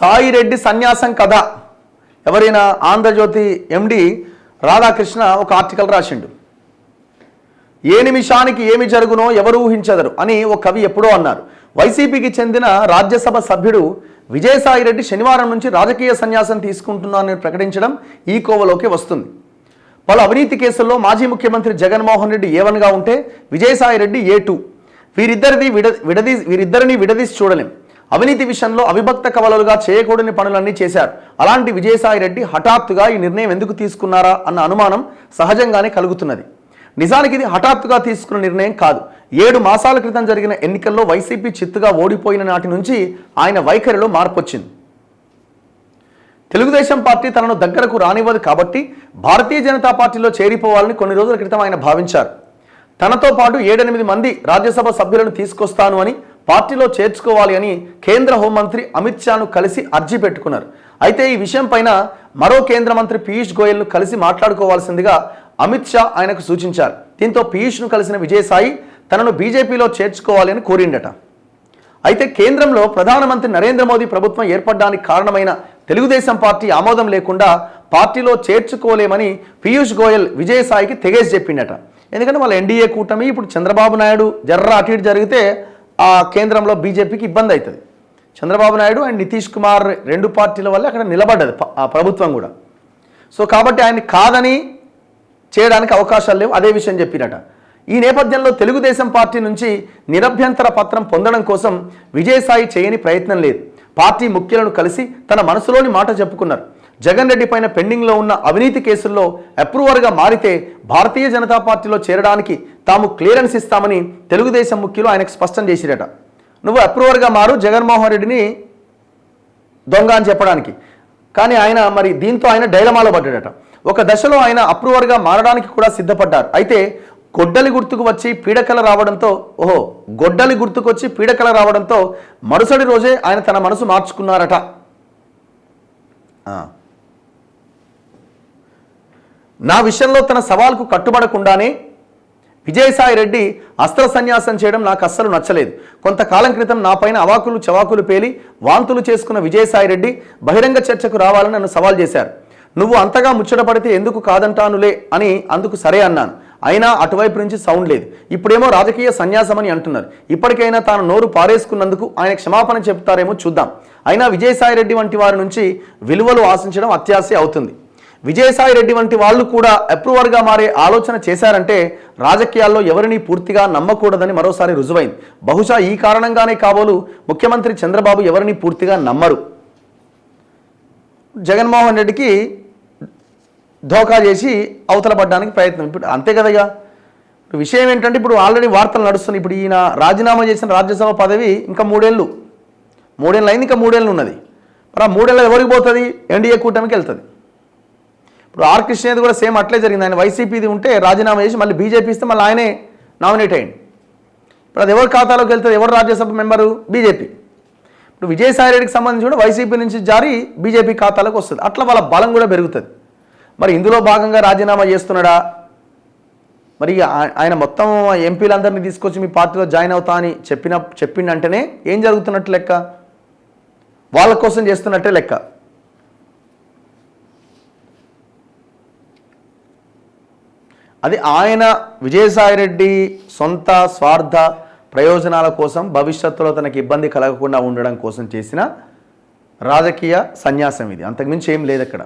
సాయిరెడ్డి సన్యాసం కథ ఎవరైనా ఆంధ్రజ్యోతి ఎండి రాధాకృష్ణ ఒక ఆర్టికల్ రాసిండు. ఏ నిమిషానికి ఏమి జరుగునో ఎవరు ఊహించదరు అని ఒక కవి ఎప్పుడో అన్నారు. వైసీపీకి చెందిన రాజ్యసభ సభ్యుడు విజయసాయిరెడ్డి శనివారం నుంచి రాజకీయ సన్యాసం తీసుకుంటున్నానని ప్రకటించడం ఈ కోవలోకి వస్తుంది. పలు అవినీతి కేసుల్లో మాజీ ముఖ్యమంత్రి జగన్మోహన్ రెడ్డి A1గా ఉంటే విజయసాయిరెడ్డి A2. వీరిద్దరిని విడదీసి చూడలేం. అవినీతి విషయంలో అవిభక్త కవలలుగా చేయకూడని పనులన్నీ చేశారు. అలాంటి విజయసాయిరెడ్డి హఠాత్తుగా ఈ నిర్ణయం ఎందుకు తీసుకున్నారా అన్న అనుమానం సహజంగానే కలుగుతున్నది. నిజానికి ఇది హఠాత్తుగా తీసుకున్న నిర్ణయం కాదు. 7 మాసాల క్రితం జరిగిన ఎన్నికల్లో వైసీపీ చిత్తుగా ఓడిపోయిన నాటి నుంచి ఆయన వైఖరిలో మార్పు వచ్చింది. తెలుగుదేశం పార్టీ తనను దగ్గరకు రానివ్వదు కాబట్టి భారతీయ జనతా పార్టీలో చేరిపోవాలని కొన్ని రోజుల క్రితం ఆయన భావించారు. తనతో పాటు 7-8 మంది రాజ్యసభ సభ్యులను తీసుకొస్తాను అని, పార్టీలో చేర్చుకోవాలి అని కేంద్ర హోంమంత్రి అమిత్ షాను కలిసి అర్జీ పెట్టుకున్నారు. అయితే ఈ విషయం పైన మరో కేంద్ర మంత్రి పీయూష్ గోయల్ను కలిసి మాట్లాడుకోవాల్సిందిగా అమిత్ షా ఆయనకు సూచించారు. దీంతో పీయూష్ను కలిసిన విజయసాయి తనను బీజేపీలో చేర్చుకోవాలి అని కోరిండట. అయితే కేంద్రంలో ప్రధానమంత్రి నరేంద్ర మోదీ ప్రభుత్వం ఏర్పడడానికి కారణమైన తెలుగుదేశం పార్టీ ఆమోదం లేకుండా పార్టీలో చేర్చుకోలేమని పీయూష్ గోయల్ విజయసాయికి తెగేసి చెప్పిండట. ఎందుకంటే వాళ్ళ ఎన్డీఏ కూటమి ఇప్పుడు చంద్రబాబు నాయుడు జర్రా అటు ఇటు జరిగితే ఆ కేంద్రంలో బీజేపీకి ఇబ్బంది అవుతుంది. చంద్రబాబు నాయుడు అండ్ నితీష్ కుమార్ 2 పార్టీల వల్ల అక్కడ నిలబడ్డది ఆ ప్రభుత్వం కూడా. సో కాబట్టి ఆయన కాదని చేయడానికి అవకాశాలు లేవు, అదే విషయం చెప్పినట. ఈ నేపథ్యంలో తెలుగుదేశం పార్టీ నుంచి నిరభ్యంతర పత్రం పొందడం కోసం విజయసాయి చేయని ప్రయత్నం లేదు. పార్టీ ముఖ్యులను కలిసి తన మనసులోని మాట చెప్పుకున్నారు. జగన్ రెడ్డి పైన పెండింగ్లో ఉన్న అవినీతి కేసుల్లో అప్రూవర్గా మారితే భారతీయ జనతా పార్టీలో చేరడానికి తాము క్లియరెన్స్ ఇస్తామని తెలుగుదేశం ముఖ్యులు ఆయనకు స్పష్టం చేసిరట. నువ్వు అప్రూవర్గా మారు జగన్మోహన్ రెడ్డిని దొంగ అని చెప్పడానికి. కానీ ఆయన మరి దీంతో ఆయన డైలమాలో పడ్డాడట. ఒక దశలో ఆయన అప్రూవర్గా మారడానికి కూడా సిద్ధపడ్డారు. అయితే గొడ్డలి గుర్తుకు వచ్చి పీడకల రావడంతో మరుసటి రోజే ఆయన తన మనసు మార్చుకున్నారట. నా విషయంలో తన సవాల్కు కట్టుబడకుండానే విజయసాయిరెడ్డి అస్త్ర సన్యాసం చేయడం నాకు అస్సలు నచ్చలేదు. కొంతకాలం క్రితం నా పైన అవాకులు చవాకులు పేలి వాంతులు చేసుకున్న విజయసాయిరెడ్డి బహిరంగ చర్చకు రావాలని నన్ను సవాల్ చేశారు. నువ్వు అంతగా ముచ్చటపడితే ఎందుకు కాదంటానులే అని అందుకు సరే అన్నాను. అయినా అటువైపు నుంచి సౌండ్ లేదు. ఇప్పుడేమో రాజకీయ సన్యాసమని అంటున్నారు. ఇప్పటికైనా తాను నోరు పారేసుకున్నందుకు ఆయన క్షమాపణ చెప్తారేమో చూద్దాం. అయినా విజయసాయిరెడ్డి వంటి వారి నుంచి విలువలు ఆశించడం అత్యాశే అవుతుంది. విజయసాయిరెడ్డి వంటి వాళ్ళు కూడా అప్రూవర్గా మారే ఆలోచన చేశారంటే రాజకీయాల్లో ఎవరిని పూర్తిగా నమ్మకూడదని మరోసారి రుజువైంది. బహుశా ఈ కారణంగానే కాబోలు ముఖ్యమంత్రి చంద్రబాబు ఎవరిని పూర్తిగా నమ్మరు. జగన్మోహన్ రెడ్డికి ధోకా చేసి అవతల పడడానికి ప్రయత్నం. ఇప్పుడు అంతే కదయ్యా. విషయం ఏంటంటే ఇప్పుడు ఆల్రెడీ వార్తలు నడుస్తున్నాయి. ఇప్పుడు ఈయన రాజీనామా చేసిన రాజ్యసభ పదవి ఇంకా 3 ఏళ్ళు అయింది, ఇంకా 3 ఏళ్ళు ఉన్నది. మరి ఆ 3 ఏళ్ళు ఎవరికి పోతుంది? ఎన్డీఏ కూటమికి వెళ్తుంది. ఇప్పుడు ఆర్ కృష్ణది కూడా సేమ్ అట్లే జరిగింది. ఆయన వైసీపీది ఉంటే రాజీనామా చేసి మళ్ళీ బీజేపీ ఇస్తే మళ్ళీ ఆయనే నామినేట్ అయ్యింది. ఇప్పుడు అది ఎవరి ఖాతాలోకి వెళ్తుంది? ఎవరు రాజ్యసభ మెంబరు? బీజేపీ. ఇప్పుడు విజయసాయిరెడ్డికి సంబంధించి కూడా వైసీపీ నుంచి జారీ బీజేపీ ఖాతాలోకి వస్తుంది. అట్లా వాళ్ళ బలం కూడా పెరుగుతుంది. మరి ఇందులో భాగంగా రాజీనామా చేస్తున్నాడా? మరి ఆయన మొత్తం ఎంపీలందరినీ తీసుకొచ్చి మీ పార్టీలో జాయిన్ అవుతా అని చెప్పిండంటేనే ఏం జరుగుతున్నట్టు లెక్క? వాళ్ళ కోసం చేస్తున్నట్టే లెక్క. అది ఆయన విజయసాయిరెడ్డి సొంత స్వార్థ ప్రయోజనాల కోసం, భవిష్యత్తులో తనకి ఇబ్బంది కలగకుండా ఉండడం కోసం చేసిన రాజకీయ సన్యాసం ఇది. అంతకుమించి ఏం లేదు అక్కడ.